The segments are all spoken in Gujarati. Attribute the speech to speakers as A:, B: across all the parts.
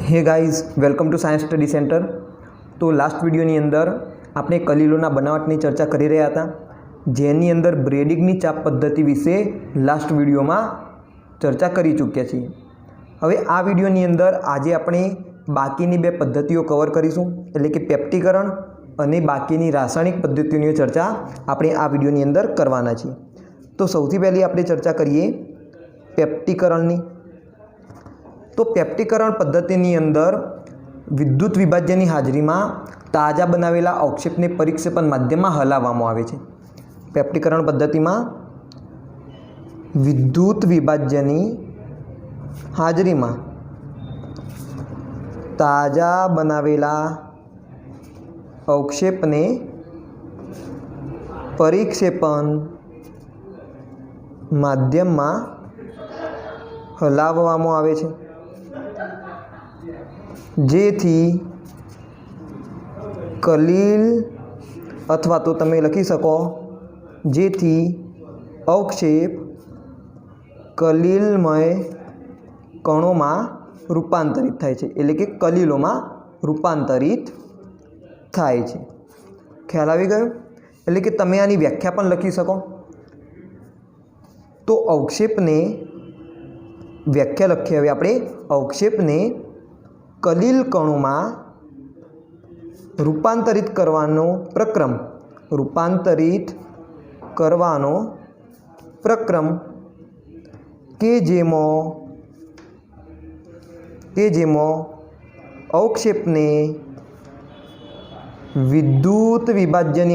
A: Hey guys welcome to science study center. तो लास्ट वीडियोनी अंदर आपणे कलीलोना बनावटनी चर्चा करी रह्या हता, जेनी अंदर ब्रेडिंगनी चाप पद्धति विषे लास्ट विडियो में चर्चा करी चूक्या छीए। हवे आ विडियोनी अंदर आजे आपणे बाकीनी बे पद्धतिओ कवर करीशुं, एटले कि पेप्टिकरण अने बाकीनी रासायणिक पद्धतिओनी चर्चा आपणे आ विडियोनी अंदर करवाना छीए। तो सौथी पहली आपणे चर्चा करीए पेप्टिकरणनी। तो पेप्टिकरण पद्धतिनी अंदर विद्युत विभाज्यनी हाजरी में ताजा बनावेला अवक्षेप ने परिक्षेपण माध्यम में हलाववामां आवे छे। पेप्टिकरण पद्धति में विद्युत विभाज्यनी हाजरी में ताजा बनावेला अवक्षेप ने परिक्षेपण माध्यम में हलाववामां आवे छे, जेथी कलील अथवा तो तमे लखी सको जेथी अवक्षेप कलीलमय कणों में रूपांतरित थाय छे, एटले कि कलीलों में रूपांतरित थाय छे। ख्याल आवी गयो? एटले कि तमे आनी व्याख्या पण लखी सको। तो अवक्षेप ने व्याख्या लखीए हवे आपणे। अवक्षेप ने कलील कणों में रूपांतरित करवानो प्रक्रम के जेमो अवक्षेप ने विद्युत विभाज्यनी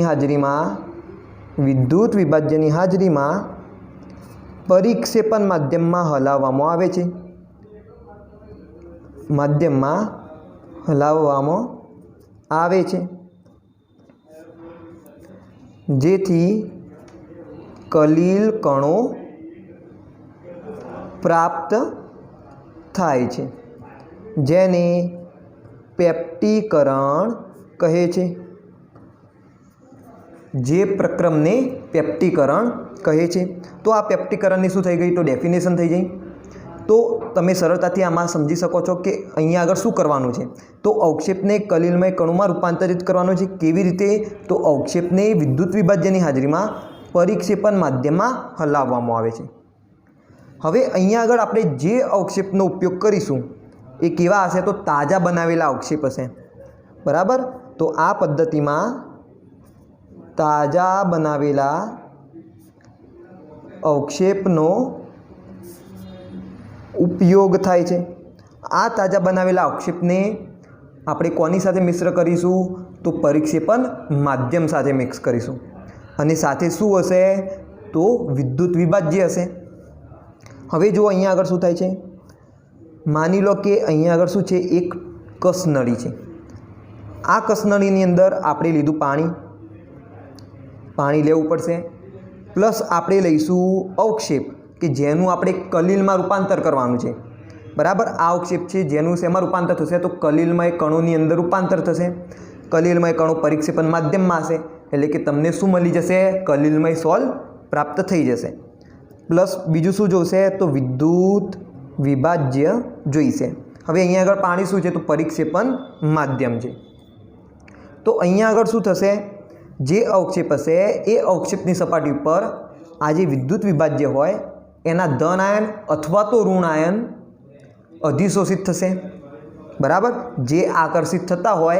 A: हाजरी में परिक्षेपण माध्यम में हलाववामां आवे छे। जेथी कलील कणों प्राप्त थाय छे, जेने पेप्टिकरण कहे छे। जे प्रक्रम ने पेप्टिकरण कहे छे। तो आ पेप्टिकरणनी शुं थई गई? तो डेफिनेशन थई गई। तो तमे सरळताथी आमां समजी शको छो कि अहींया आगळ शुं करवानुं छे। तो अवक्षेपने कलीलमय कणोमां रूपांतरित करवानो छे। केवी रीते? तो अवक्षेपने विद्युत विभाज्यनी हाजरीमां परिक्षेपण माध्यममां हलाववामां आवे छे। हवे अहींया आगळ आपणे जे अवक्षेपनो उपयोग करीशुं ए केवा हशे? तो ताजा बनावेला अवक्षेप हशे, बराबर। तो आ पद्धतिमां ताजा बनावेला अवक्षेपनो उपयोग थाय छे। आ ताजा बनावेला अवक्षेपने आपणे कोनी साथे मिश्र करीशुं? तो परिक्षेपण माध्यम साथे मिक्स करीशुं। अने साथे शुं हशे? तो विद्युत विभाज्य हशे। हवे जो अहींया आगळ शुं थाय छे? मानी लो कि अहींया आगळ शुं छे? एक कसनळी छे। आ कसनळीनी अंदर आपणे लीधुं पाणी लेवुं पड़शे, प्लस आपणे लईशुं अवक्षेप कि जेनुं आपणे कलीलमां रूपांतर करवानुं छे, बराबर। आ अवक्षेप छे जेनुं शेमां रूपांतर थशे? तो कलीलमय कणोनी अंदर रूपांतर थशे। कलीलमय कणो परिक्षेपण माध्यममां हशे, एटले कि तमने शुं मळी जशे? कलीलमय सोल प्राप्त थई जशे। प्लस बीजुं शुं जोईशे? तो विद्युत विभाज्य जोईशे। हवे अहींया आगळ पाणी शुं छे? तो परिक्षेपण माध्यम छे। तो अहींया आगळ शुं थशे? जे अवक्षेप हशे ए अवक्षेपनी सपाटी पर आ जे विद्युत विभाज्य होय एना धन आयन अथवा तो ऋण आयन अधिशोषित थशे, बराबर। जे आकर्षित थता होय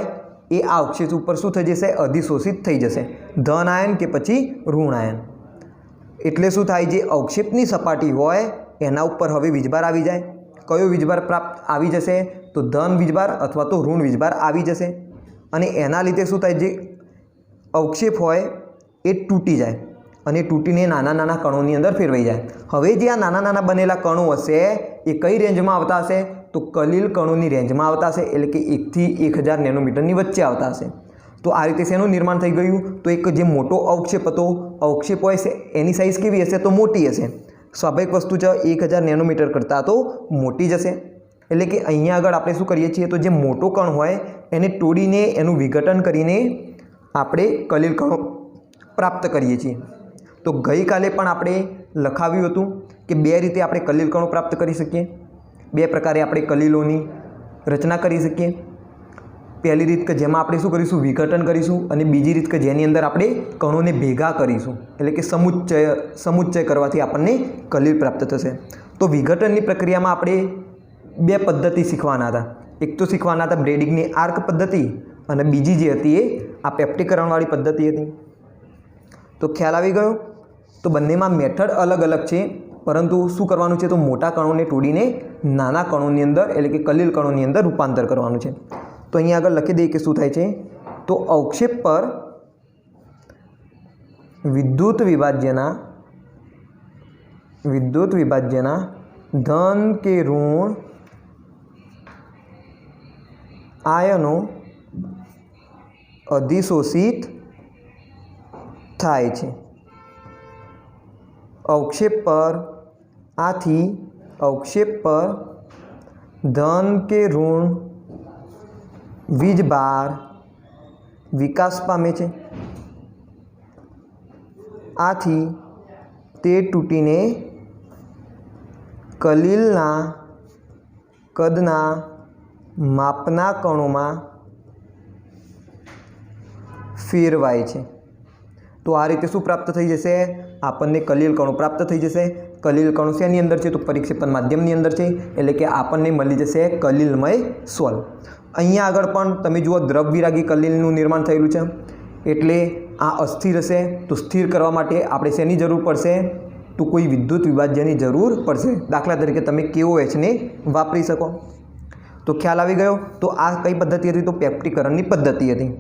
A: ए आ अवक्षेप उपर शुं थई जशे? अधिशोषित थई जशे, धन आयन के पछी ऋण आयन। एटले शुं थाय? जे अवक्षेपनी सपाटी होय एना उपर हवे वीजभार आवी जाय। कयो वीजभार प्राप्त आवी जशे? तो धन वीजभार अथवा तो ऋण वीजभार आवी जशे। अने एना लीधे शुं थाय? जे अवक्षेप होय ए तूटी जाय अने तूटीने नाना नाना कणोनी अंदर फेरवाई जाए। हवे जे आ नाना नाना बनेला कणो हशे ए कई रेंजमां आवता हशे? तो कलील कणोनी रेंजमां आवता हशे, एटले कि 1 થી 1000 नेनोमीटरनी वच्चे आवता हशे। तो आ रीते शेनुं निर्माण थई गयुं? तो एक जे मोटो अवक्षेप हतो, अवक्षेप होय छे एनी साइज केवी हशे? तो मोटी हशे। स्वाभाविक वस्तु छे 1000 नेनोमीटर करता तो मोटी ज हशे। एटले कि अहींया आगळ आपणे शुं करीए छीए? तो जे मोटो कण होय एने तोड़ीने एनुं विघटन करीने आपणे कलील कणो प्राप्त करीए छीए। तो गई काले पण आपणे लखाव्युं हतुं कि बे रीते आपणे कलील कणो प्राप्त करी शकीए। बे प्रकारे आपणे कलीलोनी રચના કરી શકીએ। પહેલી રીત કે જેમાં આપણે શું કરીશું, વિઘટન કરીશું, અને બીજી રીત કે જેની અંદર આપણે કણોને ભેગા કરીશું, એટલે કે સમુચ્ચય કરવાથી આપણને કલીલ પ્રાપ્ત થશે। તો વિઘટનની પ્રક્રિયામાં આપણે બે પદ્ધતિ શીખવાના હતા। એક તો શીખવાના હતા બ્રેડિંગની આર્ક પદ્ધતિ, અને બીજી જે હતી એ આ પેપ્ટીકરણવાળી પદ્ધતિ હતી। તો ખ્યાલ આવી ગયો? તો બંનેમાં મેથડ અલગ અલગ છે, પરંતુ શું કરવાનું છે, તો મોટા કણોને તોડીને નાના કણોની અંદર એટલે કે કલીલ કણોની અંદર રૂપાંતર કરવાનું છે। તો અહીંયા આગળ લખી દઈએ કે શું થાય છે, તો અવક્ષેપ પર વિદ્યુત વિભાજ્યના ધન કે ઋણ આયનો અધિશોષિત થાય છે। અવક્ષેપ પર ધન કે ઋણ વીજભાર વિકાસ પામે છે। આથી તે તૂટીને કલીલના કદના માપના કણોમાં ફેરવાય છે। તો આ રીતે શું પ્રાપ્ત થઈ જશે, આપણને કલીલ કણો પ્રાપ્ત થઈ જશે। કલીલ કણો શેની અંદર છે, તો પરિક્ષેપણ માધ્યમની અંદર છે, એટલે કે આપણને મળી જશે કલીલમય સોલ। અહીંયા આગળ પણ તમે જુઓ દ્રવ વિરાગી કલીલનું નિર્માણ થયેલું છે, એટલે આ અસ્થિર હશે। તો સ્થિર કરવા માટે આપણે શેની જરૂર પડશે, તો કોઈ વિદ્યુત વિભાજ્યની જરૂર પડશે। દાખલા તરીકે તમે KOHને વાપરી શકો। તો ખ્યાલ આવી ગયો? તો આ કઈ પદ્ધતિ હતી, તો પેપ્ટીકરણની પદ્ધતિ હતી।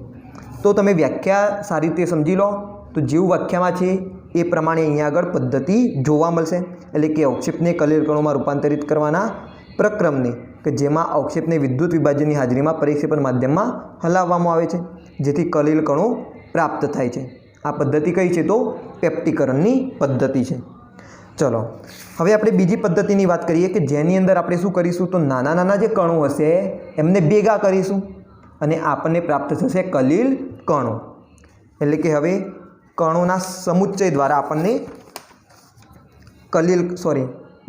A: તો તમે વ્યાખ્યા સારી રીતે સમજી લો। તો જેવું વ્યાખ્યામાં છે એ પ્રમાણે અહીંયા આગળ પદ્ધતિ જોવા મળશે, એટલે કે અવક્ષેપને કલીલ કણોમાં રૂપાંતરિત કરવાના પ્રક્રમને, કે જેમાં અવક્ષેપને વિદ્યુત વિભાજનની હાજરીમાં પરિક્ષેપણ માધ્યમમાં હલાવવામાં આવે છે, જેથી કલીલ કણો પ્રાપ્ત થાય છે। આ પદ્ધતિ કઈ છે, તો પેપ્ટીકરણની પદ્ધતિ છે। ચલો હવે આપણે બીજી પદ્ધતિની વાત કરીએ, કે જેની અંદર આપણે શું કરીશું, તો નાના નાના જે કણો હશે એમને ભેગા કરીશું, અને આપણને પ્રાપ્ત થશે કલીલ કણો। એટલે કે હવે કણોના સમુચ્ચય દ્વારા આપણને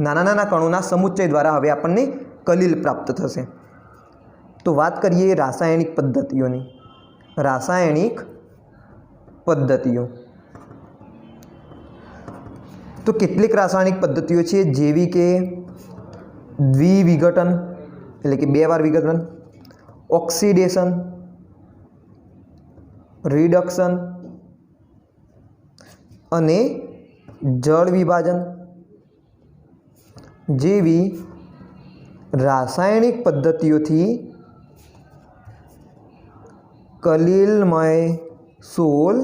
A: નાના નાના કણોના સમુચ્ચય દ્વારા હવે આપણને કલીલ પ્રાપ્ત થશે। તો વાત કરીએ રાસાયણિક પદ્ધતિઓની। તો કેટલીક રાસાયણિક પદ્ધતિઓ છે, જેવી કે દ્વિવિઘટન એટલે કે બે વાર વિઘટન, ઓક્સિડેશન, રિડક્શન અને જળ વિભાજન જેવી રાસાયણિક પદ્ધતિઓથી કલીલમય સોલ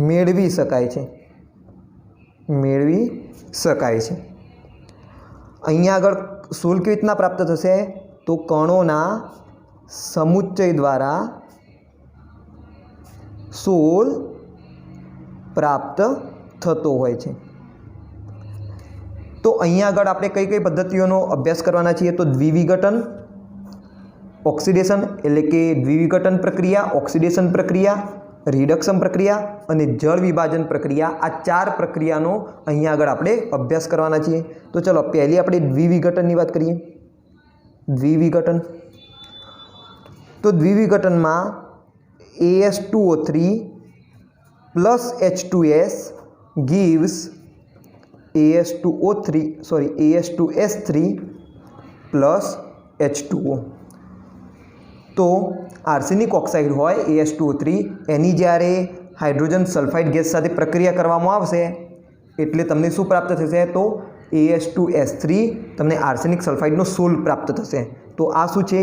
A: મેળવી શકાય છે। અહીંયા આગળ સોલ કેવી રીતના પ્રાપ્ત થશે, તો કણોના સમુચ્ચય દ્વારા સોલ પ્રાપ્ત થતો હોય છે। તો અહીંયા આગળ આપણે કઈ કઈ પદ્ધતિઓનો અભ્યાસ કરવાના છીએ, તો દ્વિવિઘટન, ઓક્સિડેશન એટલે કે દ્વિવિઘટન પ્રક્રિયા, ઓક્સિડેશન પ્રક્રિયા, રિડક્શન પ્રક્રિયા અને જળ વિભાજન પ્રક્રિયા, આ ચાર પ્રક્રિયાનો અહીંયા આગળ આપણે અભ્યાસ કરવાના છીએ। તો ચલો પહેલી આપણે દ્વિવિઘટનની વાત કરીએ। તો દ્વિવિઘટનમાં AS2O3 plus H2S gives AS2S3 plus H2O। તો આર્સેનિક ઓક્સાઇડ હોય AS2O3, એની જ્યારે હાઇડ્રોજન સલ્ફાઇડ ગેસ સાથે પ્રક્રિયા કરવામાં આવશે એટલે તમને શું પ્રાપ્ત થશે, તો AS2S3 તમને આર્સેનિક સલ્ફાઇડનો સોલ પ્રાપ્ત થશે। તો આ શું છે,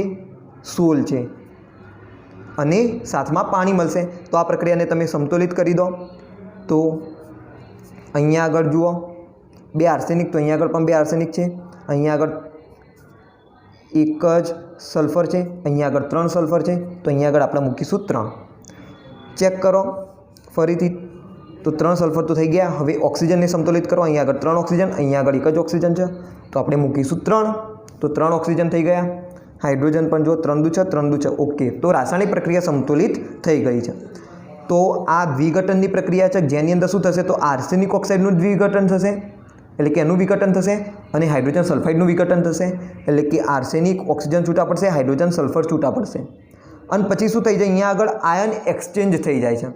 A: સોલ છે, અને સાથમાં પાણી મળશે। તો આ પ્રક્રિયાને તમે સમતોલિત કરી દો। તો અહીંયા આગળ જુઓ બે આર્સેનિક, તો અહીંયા આગળ પણ બે આર્સેનિક છે, અહીંયા આગળ એક જ સલ્ફર છે, અહીંયા આગળ 3 સલ્ફર છે, તો અહીંયા આગળ આપણે મૂકીશું 3। ચેક કરો ફરીથી, તો 3 સલ્ફર તો થઈ ગયા। હવે ઓક્સિજનને સમતોલિત કરો, અહીંયા આગળ 3 ઓક્સિજન, અહીંયા આગળ એક જ ઓક્સિજન છે, તો આપણે મૂકીશું 3, તો 3 ઓક્સિજન થઈ ગયા। હાઇડ્રોજન પણ જો 3 દુ 6, ઓકે। તો રાસાયણિક પ્રક્રિયા સમતોલિત થઈ ગઈ છે। તો આ દ્વિઘટનની પ્રક્રિયા છે, જેની અંદર શું થશે, તો આર્સેનિક ઓક્સાઇડનું દ્વિઘટન થશે, એટલે કે એનું વિઘટન થશે અને હાઇડ્રોજન સલ્ફાઇડનું વિઘટન થશે, એટલે કે આર્સેનિક ઓક્સિજન છૂટા પડશે, હાઇડ્રોજન સલ્ફર છૂટા પડશે. અને પછી શું થઈ જાય, અહીંયા આગળ આયન એક્સચેન્જ થઈ જાય છે.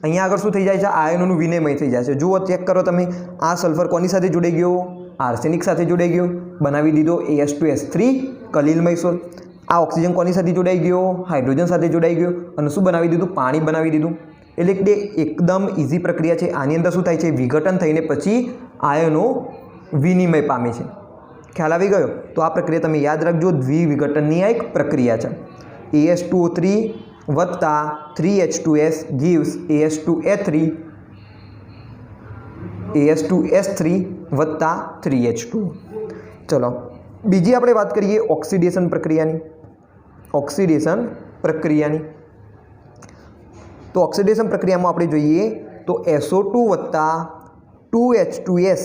A: અહીંયા આગળ શું થઈ જાય છે, આયનોનું વિનિમય થઈ જાય છે. જુઓ, ચેક કરો તમે, આ સલ્ફર કોની સાથે જોડાઈ ગયો, આર્સેનિક સાથે જોડાઈ ગયો, બનાવી દીધો AS2S3 કલીલમય સોલ. આ ઓક્સિજન કોની સાથે જોડાઈ ગયો, હાઇડ્રોજન સાથે જોડાઈ ગયો અને શું બનાવી દીધું, પાણી બનાવી દીધું. એટલે કે એકદમ ઇઝી પ્રક્રિયા છે. આની અંદર શું થાય છે, વિઘટન થઈને પછી આયનો વિનિમય પામે છે. ખ્યાલ આવી ગયો? તો આ પ્રક્રિયા તમે યાદ રાખજો, દ્વિવિઘટનની આ એક પ્રક્રિયા છે. AS2O3 વત્તા 3H2S gives AS2S3 વત્તા 3H2. ચલો બીજી આપણે વાત કરીએ ઓક્સિડેશન પ્રક્રિયાની. તો ઓક્સિડેશન પ્રક્રિયામાં આપણે જોઈએ તો SO2 વત્તા 2H2S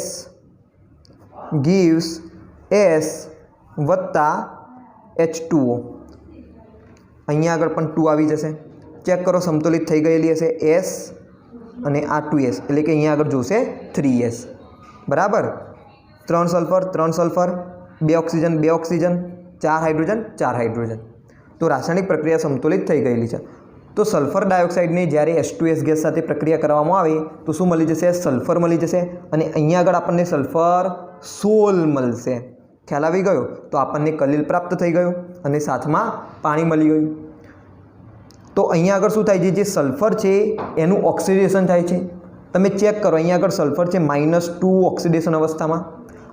A: gives S વત્તા H2O. અહીંયા આગળ પણ 2 આવી જશે. ચેક કરો, સમતોલિત થઈ ગયેલી હશે S અને આ 2S, એટલે કે અહીંયા આગળ જોશે 3S. બરાબર, 3 sulphur 3 sulphur, 2 oxygen 2 oxygen, 4 hydrogen 4 hydrogen. તો રાસાયણિક પ્રક્રિયા સમતોલિત થઈ ગયેલી છે. તો સલ્ફર ડાયોક્સાઇડને જ્યારે H2S ગેસ સાથે પ્રક્રિયા કરવામાં આવે તો શું મળી જશે, સલ્ફર મળી જશે અને અહીંયા આગળ આપણને સલ્ફર સોલ મળશે. ખ્યાલ આવી ગયો? તો આપણને કલીલ પ્રાપ્ત થઈ ગયો અને સાથમાં પાણી મળી ગયું. તો અહીંયા આગળ શું થાય છે, જે સલ્ફર છે એનું ઓક્સિડેશન થાય છે. તમે ચેક કરો, અહીંયા આગળ સલ્ફર છે -2 ઓક્સિડેશન અવસ્થામાં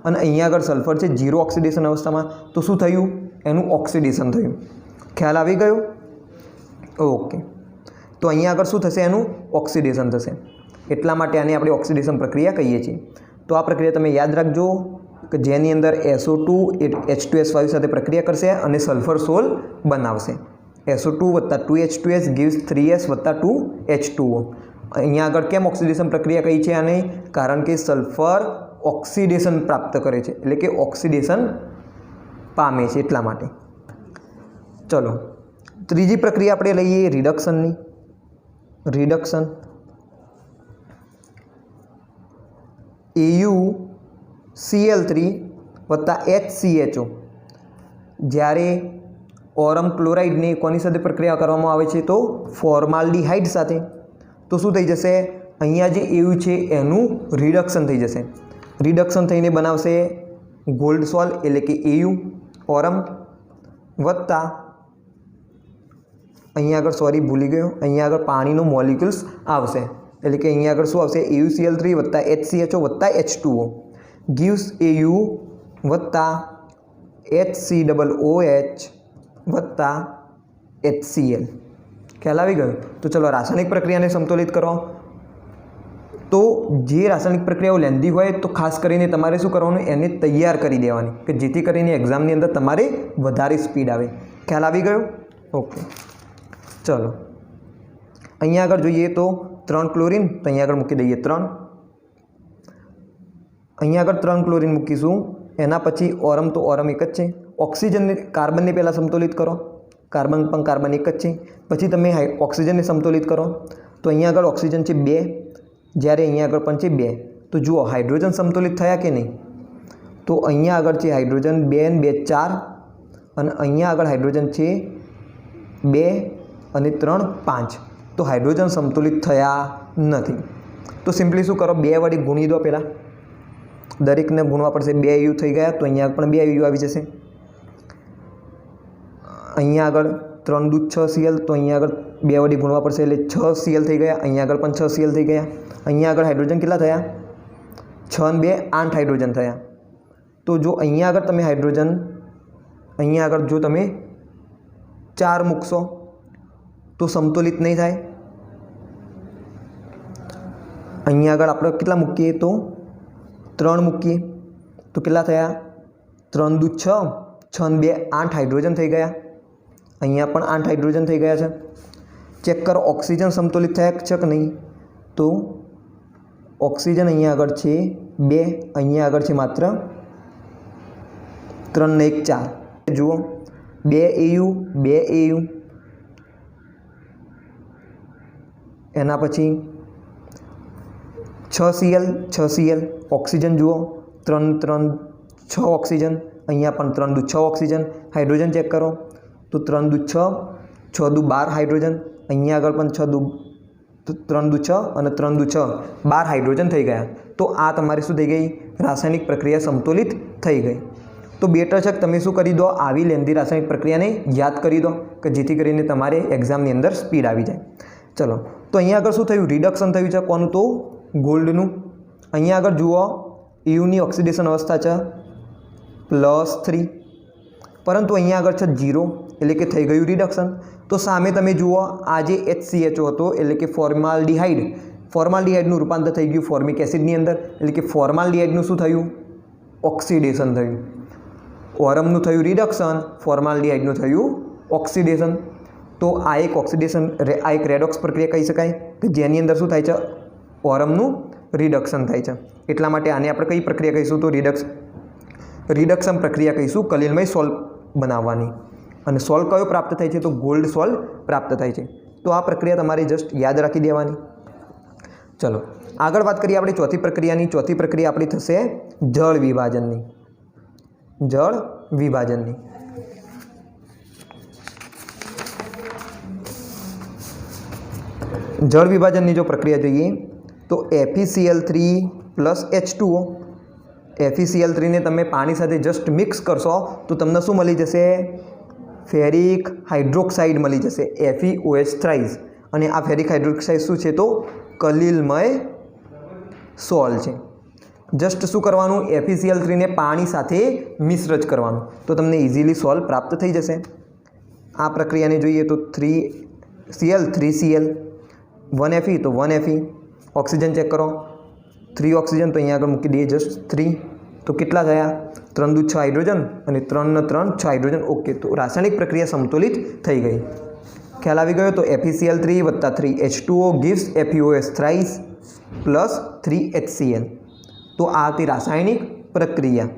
A: અને અહીંયા આગળ સલ્ફર છે 0 ઓક્સિડેશન અવસ્થામાં. તો શું થયું, એનું ઓક્સિડેશન થયું. ખ્યાલ આવી ગયો? ઓકે. તો અહીંયા આગળ શું થશે, એનું ઓક્સિડેશન થશે. એટલા માટે આને આપણે ઓક્સિડેશન પ્રક્રિયા કહીએ છીએ. તો આ પ્રક્રિયા તમે યાદ રાખજો કે જેની અંદર SO2 એ H2S5 સાથે પ્રક્રિયા કરશે અને સલ્ફર સોલ બનાવશે. SO2 વત્તા 2H2S gives 3S વત્તા 2H2O. અહીંયા આગળ કેમ ઓક્સિડેશન પ્રક્રિયા કહી છે આને, કારણ કે સલ્ફર ઓક્સિડેશન પ્રાપ્ત કરે છે, એટલે કે ઓક્સિડેશન પામે છે એટલા માટે. ચલો ત્રીજી પ્રક્રિયા આપણે લઈએ રિડક્શનની. રિડક્શન AuCl3 વત્તા HCHO. જ્યારે ઓરમ ક્લોરાઇડની કોની સાથે પ્રક્રિયા કરવામાં આવે છે, તો ફોર્માલ્ડિહાઇડ સાથે. તો શું થઈ જશે, અહીંયા જે EU છે એનું રિડક્શન થઈ જશે. રિડક્શન થઈને બનાવશે ગોલ્ડ સોલ, એટલે કે AU ઓરમ વત્તા અહીંયા આગળ ભૂલી ગયો, અહીંયા આગળ પાણીનું મોલિક્યુલ્સ આવશે, એટલે કે અહીંયા આગળ શું આવશે, AuCl3 વત્તા HCHO વત્તા H2O gives AU વત્તા HCOOH વત્તા HCl. ખ્યાલ આવી ગયો? તો ચલો રાસાયણિક પ્રક્રિયાને સમતોલિત કરો. તો જે રાસાયણિક પ્રક્રિયાઓ લેન્ધી હોય તો ખાસ કરીને તમારે શું કરવાનું, એને તૈયાર કરી દેવાની કે જેથી કરીને એક્ઝામની અંદર તમારે વધારે સ્પીડ આવે. ખ્યાલ આવી ગયો? ઓકે. ચલો અહીંયા આગળ જોઈએ તો 3 ક્લોરીન, તો અહીંયા આગળ મૂકી દઈએ 3. અહીંયા આગળ 3 ક્લોરીન મૂકીશું. એના પછી ઓરમ, તો ઓરમ એક જ છે. ઓક્સિજનને કાર્બનને પહેલાં સમતોલિત કરો, કાર્બન પણ કાર્બન એક જ છે. પછી તમે ઓક્સિજનને સમતોલિત કરો. તો અહીંયા આગળ ઓક્સિજન છે 2, જ્યારે અહીંયા આગળ પણ છે 2. તો જુઓ હાઇડ્રોજન સમતોલિત થયા કે નહીં, તો અહીંયા આગળ છે હાઇડ્રોજન 2 ને 2 4 અને અહીંયા આગળ હાઇડ્રોજન છે 2 અને 3 5. તો હાઇડ્રોજન સમતોલિત થયા નથી. તો સિમ્પલી શું કરો, 2 વડે ગુણી દો. પહેલાં દરેકને ગુણવા પડશે. 2 EU થઈ ગયા, તો અહીંયા પણ 2 EU આવી જશે. અહીંયા આગળ 3 દૂધ 6 Cl, તો અહીંયા આગળ 2 વડે ગુણવા પડશે એટલે 6 Cl થઈ ગયા. અહીંયા આગળ પણ 6 Cl થઈ ગયા. અહીંયા આગળ હાઇડ્રોજન કેટલા થયા, 6 ને 2 8 હાઇડ્રોજન થયા. તો જો અહીંયા આગળ તમે હાઇડ્રોજન, અહીંયા આગળ જો તમે 4 મૂકશો તો સમતોલિત નહીં થાય. અહીંયા આગળ આપણે કેટલા મૂકીએ, તો 3 મૂકીએ તો કેટલા થયા, 3 દૂધ 6, 6 ને 2 8 હાઇડ્રોજન થઈ ગયા. અહીંયા પણ 8 હાઇડ્રોજન થઈ ગયા છે. ચેક કરો ઓક્સિજન સમતોલિત થયા છે કે નહીં, તો ઓક્સિજન અહીંયા આગળ છે 2, અહીંયા આગળ છે માત્ર 3 ને 1 4. જુઓ 2 AU 2 AU, એના પછી 6 Cl 6 Cl. ઓક્સિજન જુઓ 3 3 6 ઓક્સિજન, અહીંયા પણ 3 દુ 6 ઓક્સિજન. હાઇડ્રોજન ચેક કરો તો 3 દુ 6, 6 દુ 12 હાઇડ્રોજન. અહીંયા આગળ પણ 6 દુ 3 દુ 6 અને 3 દુ 6 12 હાઇડ્રોજન થઈ ગયા. તો આ તમારી શું થઈ ગઈ? રાસાયણિક પ્રક્રિયા સમતોલિત થઈ ગઈ. તો બેટર છે તમે શું કરી દો, આવી લેન્ધી રાસાયણિક પ્રક્રિયાને યાદ કરી દો કે જેથી કરીને તમારે એક્ઝામની અંદર સ્પીડ આવી જાય. ચલો, તો અહીંયા આગળ શું થયું? રિડક્શન થયું છે. કોનું? તો ગોલ્ડનું. અહીંયા આગળ જુઓ, યુની ઓક્સિડેશન અવસ્થા છે +3, પરંતુ અહીંયા આગળ છે 0, એટલે કે થઈ ગયું રિડક્શન. તો સામે તમે જુઓ, આ જે HCHO હતો એટલે કે ફોર્માલ્ડિહાઇડનું રૂપાંતર થઈ ગયું ફોર્મિક એસિડની અંદર, એટલે કે ફોર્માલ્ડિહાઇડનું શું થયું? ઓક્સિડેશન થયું. ઓરમનું થયું રિડક્શન, ફોર્માલ્ડિહાઇડનું થયું ઓક્સિડેશન. તો આ એક ઓક્સિડેશન, આ એક રેડોક્સ પ્રક્રિયા કહી શકાય કે જેની અંદર શું થાય છે? ઓરમનું રિડક્શન થાય છે. એટલા માટે આને આપણે કઈ પ્રક્રિયા કહીશું? તો રિડક્શન પ્રક્રિયા કહીશું, કલિલમય સોલ્ટ બનાવવાની. અને સોલ્ટ કયો પ્રાપ્ત થાય છે? તો ગોલ્ડ સોલ્ટ પ્રાપ્ત થાય છે. તો આ પ્રક્રિયા તમારે જસ્ટ યાદ રાખી દેવાની. ચલો, આગળ વાત કરીએ આપણે ચોથી પ્રક્રિયાની. ચોથી પ્રક્રિયા આપણી થશે જળ વિભાજનની. જળ વિભાજનની. જળ વિભાજનની જો પ્રક્રિયા જોઈએ તો FeCl3 + H2O. FeCl3 ને તમે પાણી સાથે જસ્ટ મિક્સ કરશો તો તમને શું મળી જશે? ફેરિક હાઇડ્રોક્સાઇડ મળી જશે, FeOH. અને આ ફેરિક હાઇડ્રોક્સાઇડ શું છે? તો કલિલમય સોલ છે. જસ્ટ શું કરવાનું? FeCl3 ને પાણી સાથે મિશ્ર જ કરવાનું, તો તમને ઇઝીલી સોલ પ્રાપ્ત થઈ જશે. આ પ્રક્રિયાને જોઈએ તો 3Cl 3Cl, 1Fe તો 1Fe. ઓક્સિજન ચેક કરો, 3 ઓક્સિજન, તો અહીંયા આગળ મૂકી દઈએ જસ્ટ 3. તો કેટલા થયા? 3 દુ 6 હાઇડ્રોજન અને 3 ને 3 6 હાઇડ્રોજન. ઓકે, તો રાસાયણિક પ્રક્રિયા સમતોલિત થઈ ગઈ. ખ્યાલ આવી ગયો? તો FeCl3 + 3H2O gives FeOH thrice + 3HCl. તો આ હતી રાસાયણિક પ્રક્રિયા.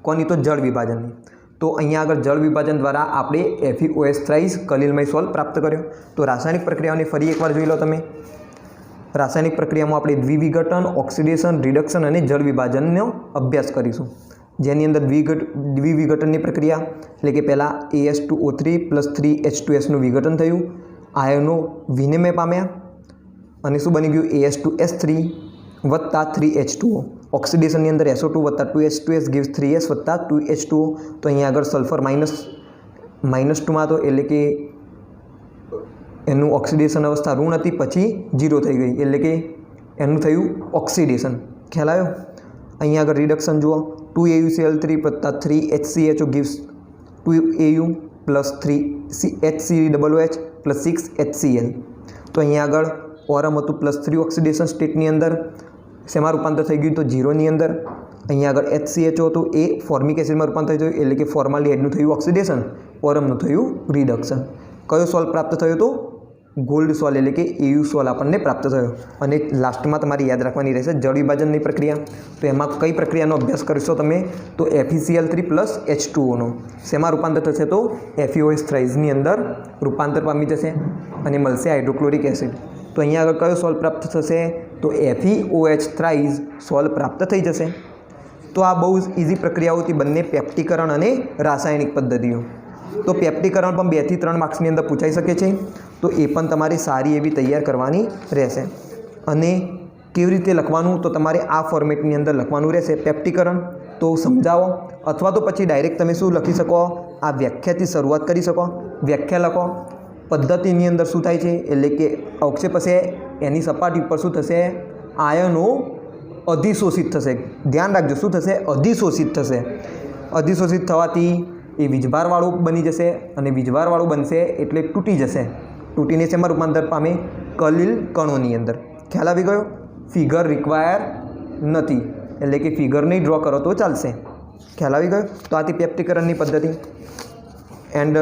A: કોની? તો જળ વિભાજનની. તો અહીંયા આગળ જળ વિભાજન દ્વારા આપણે FeOH thrice કલિલમય સોલ પ્રાપ્ત કર્યો. તો રાસાયણિક પ્રક્રિયાઓને ફરી એકવાર જોઈ લો તમે. રાસાયણિક પ્રક્રિયામાં આપણે દ્વિવિઘટન, ઓક્સિડેશન, રિડક્શન અને જળ વિભાજનનો અભ્યાસ કરીશું. જેની અંદર દ્વિવિઘટનની પ્રક્રિયા એટલે કે પહેલાં AS2O3 + 3H2Sનું વિઘટન થયું, આયનો વિનિમય પામ્યા અને શું બની ગયું? AS2S3 + 3H2O. ઓક્સિડેશનની અંદર SO2 + 2H2S gives 3S + 2H2O. તો અહીંયા આગળ સલ્ફર -2માં હતો, એટલે કે એનું ઓક્સિડેશન અવસ્થા ઋણ હતી, પછી 0 થઈ ગઈ, એટલે કે એનું થયું ઓક્સિડેશન. ખ્યાલ આવ્યો? અહીંયા આગળ રિડક્શન જુઓ, 2AuCl3 + 3HCHO gives 2Au + 3HCOOH + 6HCl. તો અહીંયા આગળ ઓરમ હતું +3 ઓક્સિડેશન સ્ટેટની અંદર, શેમાં રૂપાંતર થઈ ગયું? તો 0ની અંદર. અહીંયા આગળ HCHO હતું, એ ફોર્મિક એસિડમાં રૂપાંતર થયું, એટલે કે ફોર્માલ્ડિહાઇડનું થયું ઓક્સિડેશન, ઓરમનું થયું રિડક્શન. કયો સોલ પ્રાપ્ત થયો? તો ગોલ્ડ સોલ, એટલે કે EU સોલ આપણને પ્રાપ્ત થયો. અને લાસ્ટમાં તમારે યાદ રાખવાની રહેશે જળ વિભાજનની પ્રક્રિયા. તો એમાં કઈ પ્રક્રિયાનો અભ્યાસ કરશો તમે? તો FeCl3 + H2O. શેમાં રૂપાંતર થશે? તો FeOH thriceની અંદર રૂપાંતર પામી જશે અને મળશે હાઇડ્રોક્લોરિક એસિડ. તો અહીંયા આગળ કયો સોલ પ્રાપ્ત થશે? તો FeOH thrice સોલ પ્રાપ્ત થઈ જશે. તો આ બહુ ઇઝી પ્રક્રિયાઓ હતી, બંને પેપ્ટીકરણ અને રાસાયણિક પદ્ધતિઓ. તો પેપ્ટીકરણ પણ 2 થી 3 માર્ક્સની અંદર પૂછાઈ શકે છે. તો એ પણ તમારે સારી એવી તૈયાર કરવાની રહેશે. અને કેવી રીતે લખવાનું? તો તમારે આ ફોર્મેટની અંદર લખવાનું રહેશે. પેપ્ટીકરણ તો સમજાવો, અથવા તો પછી ડાયરેક્ટ તમે શું લખી શકો? આ વ્યાખ્યાથી શરૂઆત કરી શકો. વ્યાખ્યા લખો. પદ્ધતિની અંદર શું થાય છે? એટલે કે અવક્ષેપ હશે, એની સપાટી ઉપર શું થશે? આયનો અધિશોષિત થશે. ધ્યાન રાખજો, શું થશે? અધિશોષિત થશે. અધિશોષિત થવાથી એ વીજભારવાળું બની જશે, અને વીજભારવાળું બનશે એટલે તૂટી જશે. તૂટીને શેમાં રૂપાંતર પામે? કલિલ કણોની અંદર. ખ્યાલ આવી ગયો? ફિગર રિક્વાયર નથી, એટલે કે ફિગર નહીં ડ્રો કરો તો ચાલશે. ખ્યાલ આવી ગયો? તો આથી પેપ્ટીકરણની પદ્ધતિ. એન્ડ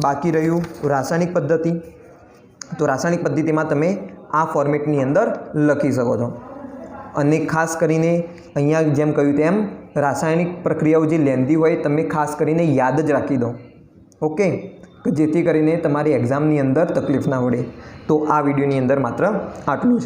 A: બાકી રહ્યું રાસાયણિક પદ્ધતિ. તો રાસાયણિક પદ્ધતિમાં તમે આ ફોર્મેટની અંદર લખી શકો છો. અને ખાસ કરીને અહીંયા જેમ કહ્યું તેમ રાસાયણિક પ્રક્રિયાઓ જે લેન્ધી હોય તમે ખાસ કરીને યાદ જ રાખી દો. ઓકે, જેથી કરીને તમારી એક્ઝામની અંદર તકલીફ ના પડે. તો આ વિડીયોની અંદર માત્ર આટલું જ.